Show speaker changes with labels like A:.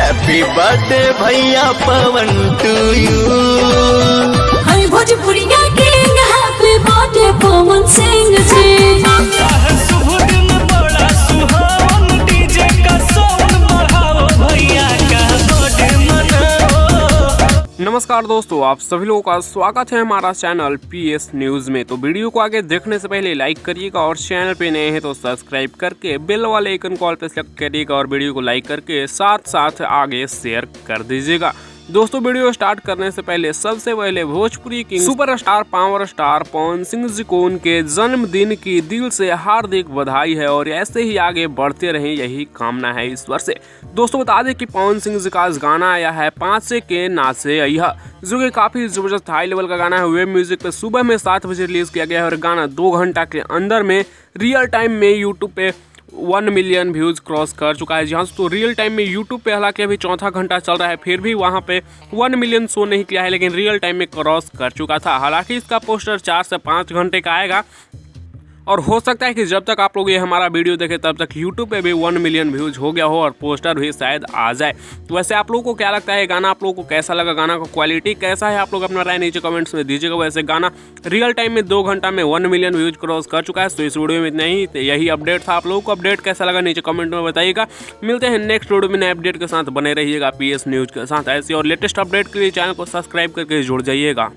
A: Happy birthday भैया Pawan to you.
B: Hi Bhojpuriya king happy birthday Pawan Singh ji.
C: शुभ दिन बड़ा सुहावन, डीजे का साउंड बढ़ाओ, भैया का बर्थडे मनाओ।
D: नमस्कार दोस्तों, आप सभी लोगों का स्वागत है हमारा चैनल PS न्यूज़ में। तो वीडियो को आगे देखने से पहले लाइक करिएगा और चैनल पे नए हैं तो सब्सक्राइब करके बेल वाले आइकन कॉल पे सेलेक्ट करिएगा और वीडियो को लाइक करके साथ साथ आगे शेयर कर दीजिएगा। दोस्तों वीडियो स्टार्ट करने से पहले सबसे पहले Bhojpuri king superstar power star Pawan Singh ji को उनके जन्मदिन की दिल से हार्दिक बधाई है और ऐसे ही आगे बढ़ते रहें, यही कामना है ईश्वर से। दोस्तों बता दें कि पवन सिंह जी का गाना आया है 5 से के नाचे अइहा, जो कि काफ़ी ज़बरदस्त हाई लेवल का गाना है। वेब म्यूजिक पे सुबह में 7 बजे रिलीज़ किया गया है और गाना 2 घंटा के अंदर में रियल टाइम में यूट्यूब पे 1 मिलियन व्यूज़ क्रॉस कर चुका है। जहाँ तो रियल टाइम में यूट्यूब पे हालांकि अभी 4था घंटा चल रहा है, फिर भी वहाँ पे 1 मिलियन शो नहीं किया है, लेकिन रियल टाइम में क्रॉस कर चुका था। हालांकि इसका पोस्टर 4 से 5 घंटे का आएगा और हो सकता है कि जब तक आप लोग ये हमारा वीडियो देखें तब तक यूट्यूब पे भी 1 मिलियन व्यूज़ हो गया हो और पोस्टर भी शायद आ जाए। तो वैसे आप लोगों को क्या लगता है गाना, आप लोगों को कैसा लगा, गाना का क्वालिटी कैसा है, आप लोग अपना राय नीचे कमेंट्स में दीजिएगा। वैसे गाना रियल टाइम में 2 घंटा में 1 मिलियन व्यूज़ क्रॉस कर चुका है। तो इस वीडियो में इतना ही, यही अपडेट था। आप लोगों को अपडेट कैसा लगा नीचे कमेंट में बताइएगा। मिलते हैं नेक्स्ट वीडियो में नए अपडेट के साथ, बने रहिएगा PS न्यूज़ के साथ। ऐसी और लेटेस्ट अपडेट के लिए चैनल को सब्सक्राइब करके जुड़ जाइएगा।